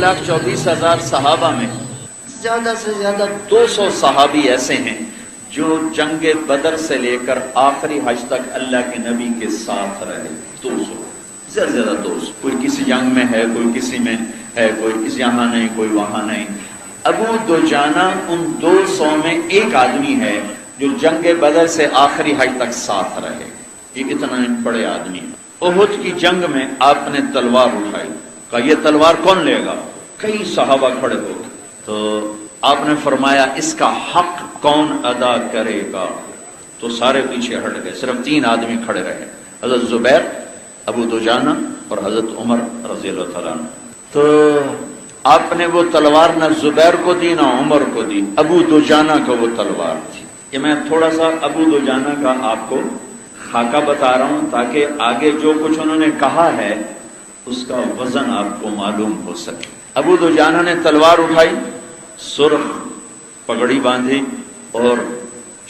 1,24,000 صحابہ میں زیادہ سے زیادہ 200 صحابی ایسے ہیں جو جنگ بدر سے لے کر آخری حج تک اللہ کے نبی کے ساتھ رہے. 200 زیادہ سے زیادہ 200. کوئی کسی جنگ میں ہے, کوئی کسی میں ہے, کوئی کسی یہاں نہیں, کوئی وہاں نہیں. ابو دجانہ ان 200 میں ایک آدمی ہے جو جنگ بدر سے آخری حج تک ساتھ رہے. یہ اتنا بڑے آدمی ہے. احد کی جنگ میں آپ نے تلوار اٹھائی, کہا یہ تلوار کون لے گا؟ کئی صحابہ کھڑے ہو گئے. تو آپ نے فرمایا اس کا حق کون ادا کرے گا؟ تو سارے پیچھے ہٹ گئے, صرف 3 آدمی کھڑے رہے, حضرت زبیر, ابو دجانہ اور حضرت عمر رضی اللہ تعالیٰ عنہ. تو آپ نے وہ تلوار نہ زبیر کو دی نہ عمر کو دی, ابو دجانہ کو وہ تلوار تھی. یہ میں تھوڑا سا ابو دجانہ کا آپ کو خاکہ بتا رہا ہوں تاکہ آگے جو کچھ انہوں نے کہا ہے اس کا وزن آپ کو معلوم ہو سکے. ابو دجانہ نے تلوار اٹھائی, سرخ پگڑی باندھی اور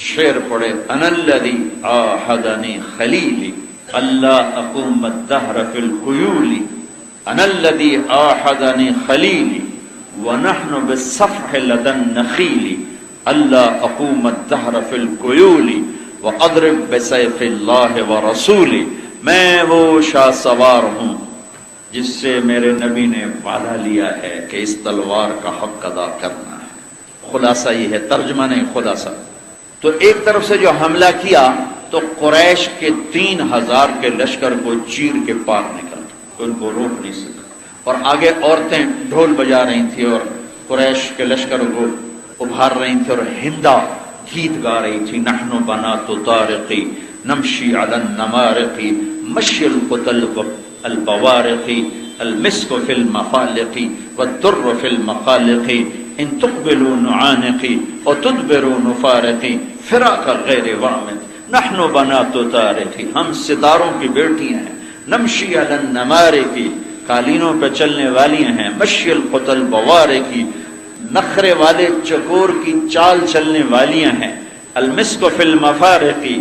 شعر پڑھے, انا الذی عاہدنی خلیلی اللہ اقوم الدہر فی القیول, انا الذی عاہدنی خلیلی ونحن بالصفح لدى النخیل, اللہ اقوم الدہر فی القیول وَأَضْرِبْ بِسَيْفِ اللَّهِ وَرَسُولِ. میں وہ شاہ سوار ہوں جس سے میرے نبی نے وعدہ لیا ہے کہ اس تلوار کا حق ادا کرنا ہے. خلاصہ یہ ہے, ترجمہ نہیں خلاصہ. تو ایک طرف سے جو حملہ کیا تو قریش کے 3,000 کے لشکر کو چیر کے پار نکل, ان کو روک نہیں سکا. اور آگے عورتیں ڈھول بجا رہی تھیں اور قریش کے لشکر کو ابھار رہی تھیں, اور ہندا گیت گا رہی تھی, نحن بنات طارقی نمشی علی النمارقی مشی القتل البوارقی المسک فی المخالقی والدر فی المخالقی ان تقبلوا نعانقی وتدبروا نفارقی فراق غیر وامد. نحن بنات طارقی, ہم ستاروں کی بیٹیاں ہیں. نمشی علی النمارقی, قالینوں پہ چلنے والی ہیں. مشی القتل البوارقی, نخرے والے چکور کی چال چلنے والیاں ہیں. المسک فی المفارقی,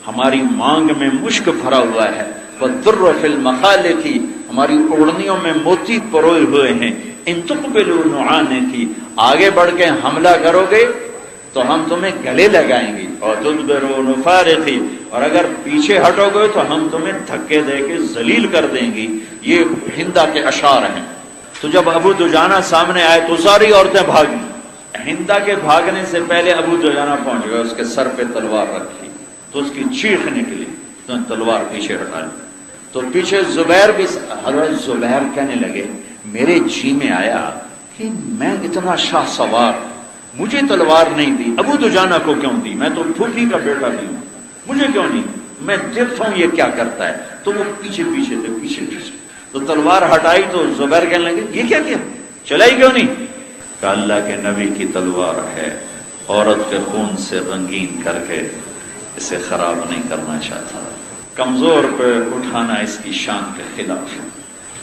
ہماری مانگ میں مشک بھرا ہوا ہے. والدر فی المخالقی, ہماری اوڑھنیوں میں موتی پروئے ہوئے ہیں. ان تقبلوا نعانقی, آگے بڑھ کے حملہ کرو گے تو ہم تمہیں گلے لگائیں گے. اور تدبروا نفارقی, اور اگر پیچھے ہٹو گے تو ہم تمہیں دھکے دے کے ذلیل کر دیں گی. یہ ہندا کے اشعار ہیں. تو جب ابو دجانہ سامنے آئے تو ساری عورتیں بھاگی. ہندا کے بھاگنے سے پہلے ابو دجانہ پہنچ گئے, اس کے سر پہ تلوار رکھی تو اس کی چیخ نکلی, تو تلوار پیچھے ہٹا لی. تو پیچھے زبیر بھی, حضرت زبیر کہنے لگے میرے جی میں آیا کہ میں اتنا شاہ سوار, مجھے تلوار نہیں دی, ابو دجانہ کو کیوں دی؟ میں تو پھوپھی کا بیٹا بھی ہوں, مجھے کیوں نہیں؟ میں دیکھتا ہوں یہ کیا کرتا ہے. تو وہ پیچھے پیچھے تھے, پیچھے پیچھے. تو تلوار ہٹائی تو زبیر کہنے لگے یہ کیا کیا, چلائی کیوں نہیں؟ کہ اللہ کے نبی کی تلوار ہے, عورت کے خون سے رنگین کر کے اسے خراب نہیں کرنا چاہتا. کمزور پہ اٹھانا اس کی شان کے خلاف ہے.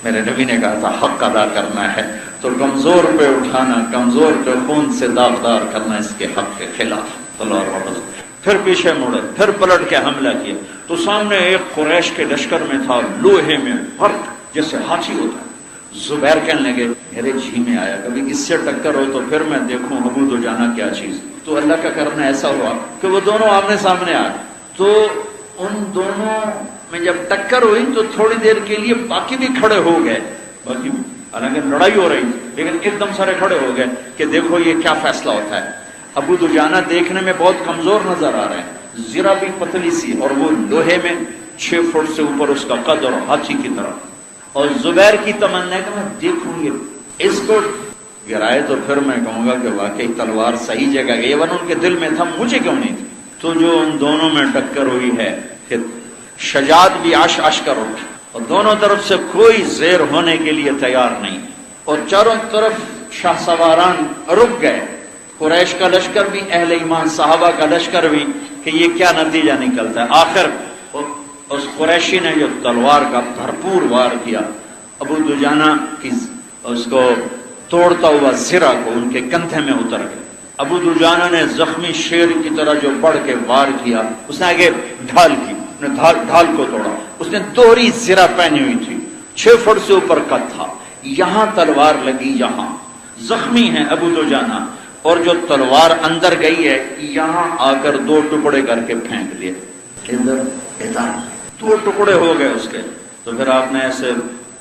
میرے نبی نے کہا تھا حق ادا کرنا ہے, تو کمزور پہ اٹھانا, کمزور کے خون سے داغدار کرنا اس کے حق کے خلاف. تلوار واپس, پھر پیچھے مڑے, پھر پلٹ کے حملہ کیا. تو سامنے ایک قریش کے لشکر میں تھا لوہے میں فرق جیسے ہاتھی ہوتا ہے. زبیر کہنے لگے میرے جی میں آیا کبھی اس سے ٹکر ہو تو پھر میں دیکھوں ابو دجانہ کیا چیز. تو اللہ کا کرنا ایسا ہوا کہ وہ دونوں آمنے سامنے آئے. تو ان دونوں میں جب ٹکر ہوئی تو تھوڑی دیر کے لیے باقی بھی کھڑے ہو گئے, باقی بھی, حالانکہ لڑائی ہو رہی لیکن ایک دم سارے کھڑے ہو گئے کہ دیکھو یہ کیا فیصلہ ہوتا ہے. ابو دجانہ دیکھنے میں بہت کمزور نظر آ رہے ہیں, ذرا بھی پتلی سی, اور وہ لوہے میں 6 فٹ سے اوپر اس کا قد اور ہاتھی کی طرح. اور زبیر کی تمنا ہے کہ میں دیکھوں یہ اس کو گرائے تو پھر میں کہوں گا کہ واقعی تلوار صحیح جگہ گئی, ورنہ ان کے دل میں تھا مجھے کیوں نہیں تھی. تو جو ان دونوں میں ٹکر ہوئی ہے کہ شجاعت بھی عش عش کر اٹھی, اور دونوں طرف سے کوئی زیر ہونے کے لیے تیار نہیں, اور چاروں طرف شاہ سواران رک گئے. قریش کا لشکر بھی, اہل ایمان صحابہ کا لشکر بھی, کہ یہ کیا نتیجہ نکلتا ہے. آخر اس قریشی نے جو تلوار کا بھرپور وار کیا, ابو دجانہ کی اس کو توڑتا ہوا زرہ کو ان کے کندھے میں اتر گیا. ابو دجانہ نے زخمی شیر کی طرح جو بڑھ کے وار کیا, اس نے آگے ڈھال کی, ڈھال کو توڑا. اس نے دوہری زرہ پہنی ہوئی تھی, 6 فٹ سے اوپر قد تھا, یہاں تلوار لگی، یہاں زخمی ہیں ابو دجانہ، اور جو تلوار اندر گئی ہے یہاں آ کر 2 ٹکڑے کر کے پھینک دیے، ادھر 2 ٹکڑے ہو گئے اس کے۔ تو پھر آپ نے ایسے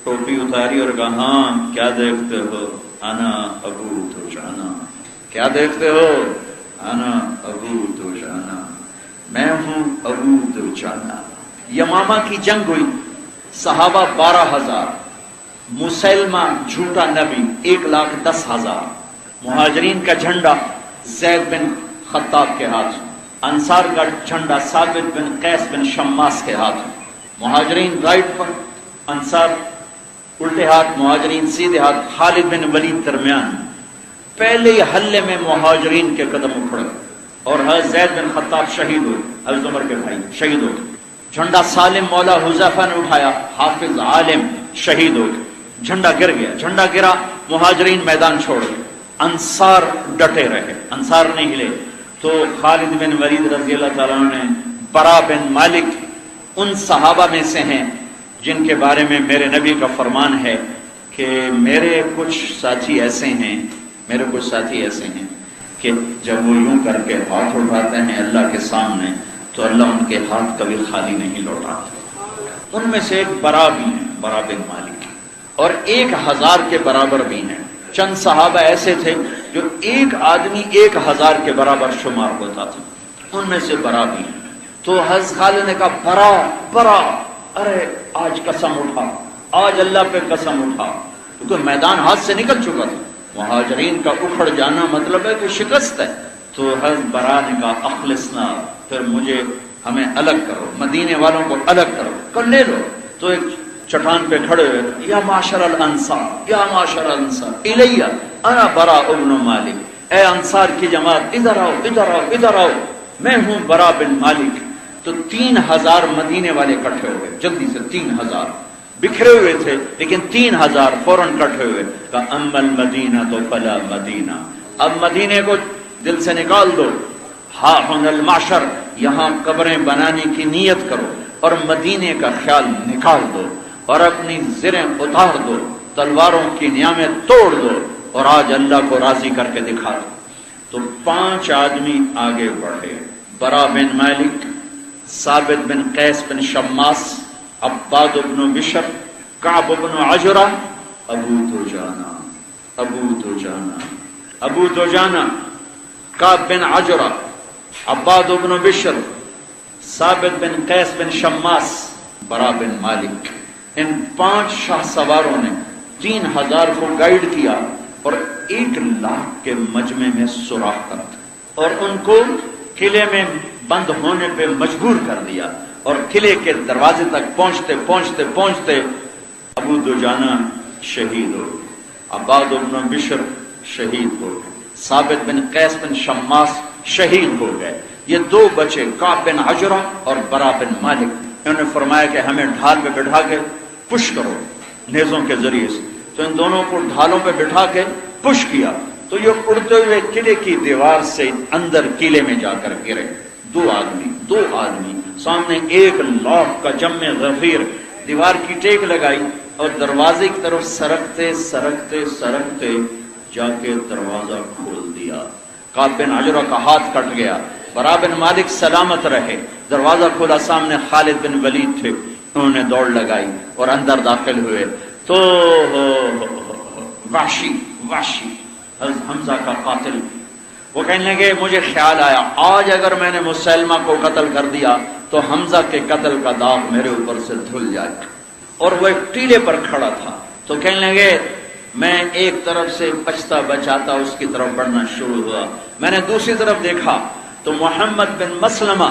ٹوپی اتاری اور کہا ہاں کیا دیکھتے ہو، انا ابو دجانہ، کیا دیکھتے ہو، انا ابو دجانہ، میں ہوں ابو دجانہ۔ یمامہ کی جنگ ہوئی، صحابہ 12,000، مسلمہ جھوٹا نبی 1,10,000، مہاجرین کا جھنڈا زید بن خطاب کے ہاتھ، انصار کا جھنڈا ثابت بن قیس بن شماس کے ہاتھ، مہاجرین رائٹ پر، انصار الٹے ہاتھ، مہاجرین سیدھے ہاتھ، خالد بن ولید درمیان۔ پہلے ہی حلے میں مہاجرین کے قدم اکھڑے اور حضرت زید بن خطاب شہید ہوئے، حضرت عمر کے بھائی شہید ہو گئے۔ جھنڈا سالم مولا حذیفہ نے اٹھایا، حافظ عالم شہید ہو گئے۔ جھنڈا گر گیا، جھنڈا گرا، مہاجرین میدان چھوڑ گئے، انصار ڈٹے رہے، انصار نہیں ہلے۔ تو خالد بن ولید رضی اللہ تعالیٰ عنہ نے، برا بن مالک ان صحابہ میں سے ہیں جن کے بارے میں میرے نبی کا فرمان ہے کہ میرے کچھ ساتھی ایسے ہیں کہ جب وہ یوں کر کے ہاتھ اٹھاتے ہیں اللہ کے سامنے تو اللہ ان کے ہاتھ کبھی خالی نہیں لوٹاتا۔ ان میں سے ایک برا بھی ہیں، برا بن مالک، اور 1,000 کے برابر بھی ہیں۔ چند صحابہ ایسے تھے جو ایک آدمی 1,000 کے برابر شمار ہوتا تھا، ان میں سے برا بھی ہیں۔ تو حضرت خالد نے کہا برا، ارے آج قسم اٹھا، آج اللہ پہ قسم اٹھا، کیونکہ میدان ہاتھ سے نکل چکا تھا، مہاجرین کا اکھڑ جانا مطلب ہے کہ شکست ہے۔ تو حضرت برا نے کہا اخلصنا، پھر ہمیں الگ کرو، مدینے والوں کو الگ کرو، کر لے لو۔ تو ایک چٹان پہ کھڑے ہوئے، یا معاشر الانصار، یا معاشر الانصار الیہ انا برا ابن مالک، اے انصار کی جماعت ادھر آؤ، ادھر آؤ، ادھر آؤ، میں ہوں برا بن مالک۔ تو 3,000 مدینے والے اکٹھے ہو گئے، جلدی سے 3,000 بکھرے ہوئے تھے لیکن 3,000 فوراً اکٹھے ہوئے، کہا اما المدینہ تو فلا مدینہ، اب مدینے کو دل سے نکال دو، ہا ہن المعشر، یہاں قبریں بنانے کی نیت کرو اور مدینے کا خیال نکال دو اور اپنی زریں اتار دو، تلواروں کی نیامیں توڑ دو اور آج اللہ کو راضی کر کے دکھا دو۔ تو 5 آدمی آگے بڑھے، برا بن مالک، ثابت بن قیس بن شماس، عباد بن بشر، کعب بن عجرہ، ابو دجانہ، کعب بن عجرہ، عباد بن بشر، ثابت بن قیس بن شماس، برا بن مالک۔ ان 5 شاہ سواروں نے 3,000 کو گائیڈ کیا اور 1,00,000 کے مجمع میں سوراخ کر دیا اور ان کو قلعے میں بند ہونے پہ مجبور کر دیا، اور قلعے کے دروازے تک پہنچتے پہنچتے پہنچتے ابو دجانہ شہید ہو گئے، عباد بن بشر شہید ہو گئے، ثابت بن قیس بن شماس شہید ہو گئے۔ یہ 2 بچے، کعب بن عجرہ اور برا بن مالک، انہوں نے فرمایا کہ ہمیں ڈھال پہ بٹھا کے پش کرو نیزوں کے ذریعے سے۔ تو ان دونوں کو ڈھالوں پہ بٹھا کے پش کیا تو یہ اڑتے ہوئے قلعے کی دیوار سے اندر قلعے میں جا کر گرے۔ 2 آدمی سامنے 1,00,000 کا جمع غفیر، دیوار کی ٹیک لگائی اور دروازے کی طرف سرکتے سرکتے سرکتے جا کے دروازہ کھول دیا۔ کعب بن عجرہ کا ہاتھ کٹ گیا، برا بن مالک سلامت رہے، دروازہ کھولا، سامنے خالد بن ولید تھے، انہوں نے دوڑ لگائی اور اندر داخل ہوئے تو وحشی حمزہ کا قاتل، وہ کہنے لگے مجھے خیال آیا آج اگر میں نے مسلمہ کو قتل کر دیا تو حمزہ کے قتل کا داغ میرے اوپر سے دھل جائے گا۔ اور وہ ایک ٹیلے پر کھڑا تھا تو کہنے لگے میں ایک طرف سے بچتا بچاتا اس کی طرف بڑھنا شروع ہوا، میں نے دوسری طرف دیکھا تو محمد بن مسلمہ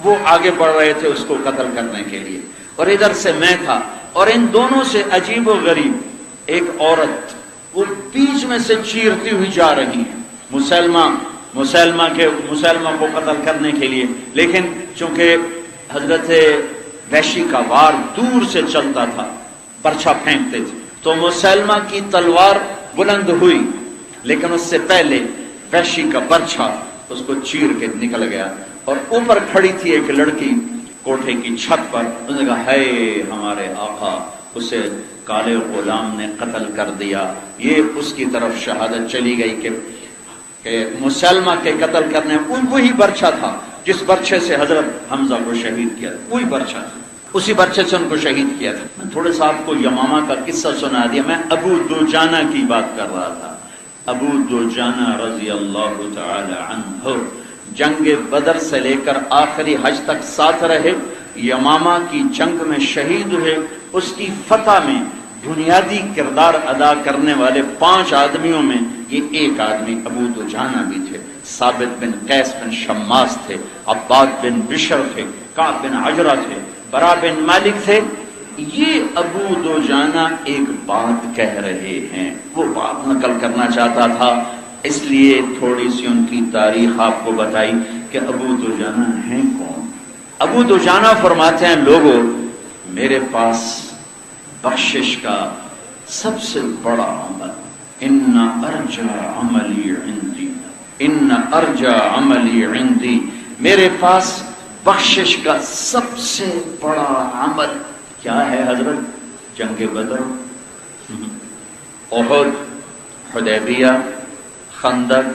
وہ آگے بڑھ رہے تھے اس کو قتل کرنے کے لیے، اور ادھر سے میں تھا، اور ان دونوں سے عجیب و غریب ایک عورت وہ بیچ میں سے چیرتی ہوئی جا رہی ہے مسلمہ کو قتل کرنے کے لیے، لیکن چونکہ حضرت وحشی کا وار دور سے چلتا تھا، برچھا پھینکتے تھے، تو مسلمہ کی تلوار بلند ہوئی لیکن اس سے پہلے وحشی کا برچھا اس کو چیر کے نکل گیا، اور اوپر کھڑی تھی ایک لڑکی کوٹھے کی چھت پر، اس نے کہا ہے ہمارے آقا، اسے کالے غلام نے قتل کر دیا، یہ اس کی طرف شہادت چلی گئی کہ مسلمہ کے قتل کرنے وہی برچھا تھا جس برچھے سے حضرت حمزہ کو شہید کیا، وہی برچھا تھا، اسی برچھے سے ان کو شہید کیا تھا۔ میں تھوڑے سا آپ کو یمامہ کا قصہ سنا دیا، میں ابو دوجانہ کی بات کر رہا تھا۔ ابو دوجانہ رضی اللہ تعالی عنہ جنگ بدر سے لے کر آخری حج تک ساتھ رہے، یمامہ کی جنگ میں شہید ہوئے۔ اس کی فتح میں بنیادی کردار ادا کرنے والے 5 آدمیوں میں یہ ایک آدمی ابو دوجانہ بھی تھے۔ ثابت بن قیس بن شماس تھے، عباد بن بشر تھے، کعب بن عجرہ تھے، برا بن مالک تھے۔ یہ ابو دوجانہ ایک بات کہہ رہے ہیں، وہ بات نقل کرنا چاہتا تھا، اس لیے تھوڑی سی ان کی تاریخ آپ کو بتائی کہ ابو دوجانہ ہیں کون۔ ابو دوجانہ فرماتے ہیں، لوگوں میرے پاس بخشش کا سب سے بڑا عمل، ان ارجا عملی عندی، میرے پاس بخشش کا سب سے بڑا عمل کیا ہے حضرت؟ جنگ بدر، احد، حدیبیہ، خندق،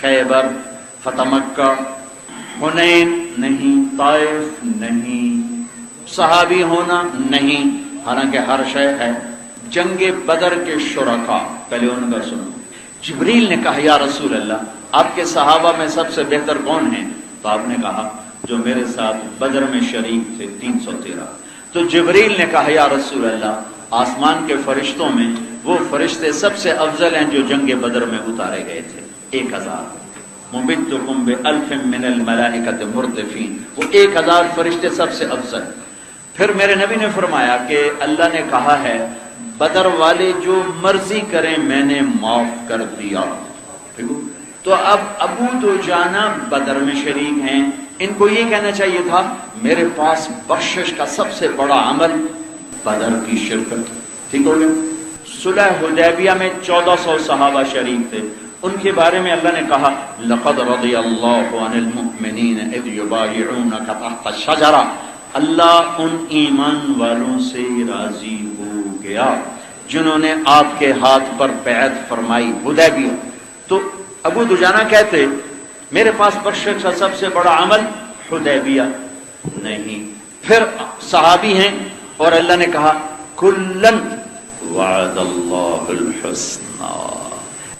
خیبر، فتح مکہ، حنین نہیں، طائف نہیں، صحابی ہونا نہیں، حالانکہ ہر شے ہے۔ جنگ بدر کے شرکاء، پہلے ان کا سنو۔ جبریل نے کہا یا رسول اللہ آپ کے صحابہ میں سب سے بہتر کون ہیں؟ تو آپ نے کہا جو میرے ساتھ بدر میں شریک تھے 313۔ تو جبریل نے کہا یا رسول اللہ آسمان کے فرشتوں میں وہ فرشتے سب سے افضل ہیں جو جنگ بدر میں اتارے گئے تھے، 1000۔ ممدکم بألف من الملائکۃ مردفین، وہ 1000 فرشتے سب سے افضل۔ پھر میرے نبی نے فرمایا کہ اللہ نے کہا ہے بدر والے جو مرضی کریں میں نے معاف کر دیا۔ تو اب ابو دوجانہ بدر میں شریک ہیں، ان کو یہ کہنا چاہیے تھا میرے پاس بخشش کا سب سے بڑا عمل بدر کی شرکت۔ ٹھیک ہو گیا؟ صلح حدیبیہ میں 1400 صحابہ شریک تھے، ان کے بارے میں اللہ نے کہا لقد رضی اللہ عن المؤمنین اذ یبایعونک تحت الشجرہ، اللہ ان ایمان والوں سے راضی ہو گیا جنہوں نے آپ کے ہاتھ پر بیعت فرمائی حدیبیہ۔ تو ابو دجانہ کہتے میرے پاس بخشش کا سب سے بڑا عمل حدیبیہ نہیں۔ پھر صحابی ہیں اور اللہ نے کہا کلن وعد اللہ الحسنى،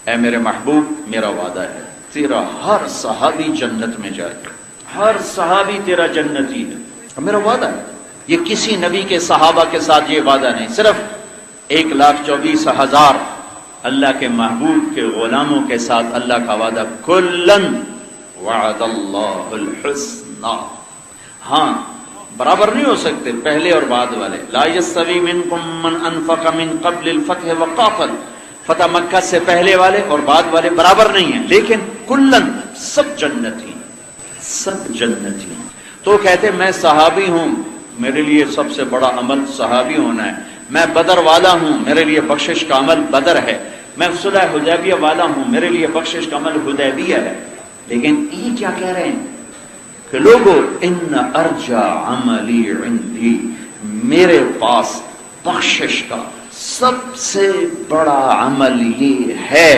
اے میرے محبوب میرا وعدہ ہے تیرا ہر صحابی جنت میں جائے گا، ہر صحابی تیرا جنتی ہے، میرا وعدہ ہے۔ یہ کسی نبی کے صحابہ کے ساتھ یہ وعدہ نہیں، صرف 1,24,000 اللہ کے محبوب کے غلاموں کے ساتھ اللہ کا وعدہ کلن وعد اللہ الحسنى۔ ہاں برابر نہیں ہو سکتے پہلے اور بعد والے، لا یستوی منکم من انفق من قبل الفتح وقاتل، فتح مکہ سے پہلے والے اور بعد والے برابر نہیں ہیں، لیکن کلن سب جنتی، سب جنتی۔ تو کہتے میں صحابی ہوں، میرے لیے سب سے بڑا عمل صحابی ہونا ہے، میں بدر والا ہوں، میرے لیے بخشش کا عمل بدر ہے، میں صلح حدیبیہ والا ہوں، میرے لیے بخشش کا عمل حدیبیہ ہے۔ لیکن یہ کیا کہہ رہے ہیں کہ لوگوں ان ارجا عملی عندی، میرے پاس بخشش کا سب سے بڑا عمل یہ ہے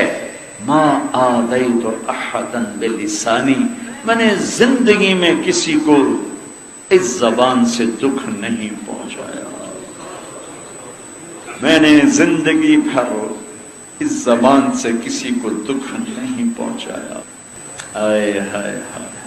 ما آذیت احدا بلسانی، میں نے زندگی میں کسی کو اس زبان سے دکھ نہیں پہنچایا، میں نے زندگی بھر اس زبان سے کسی کو دکھ نہیں پہنچایا۔ آئے ہائے ہائے،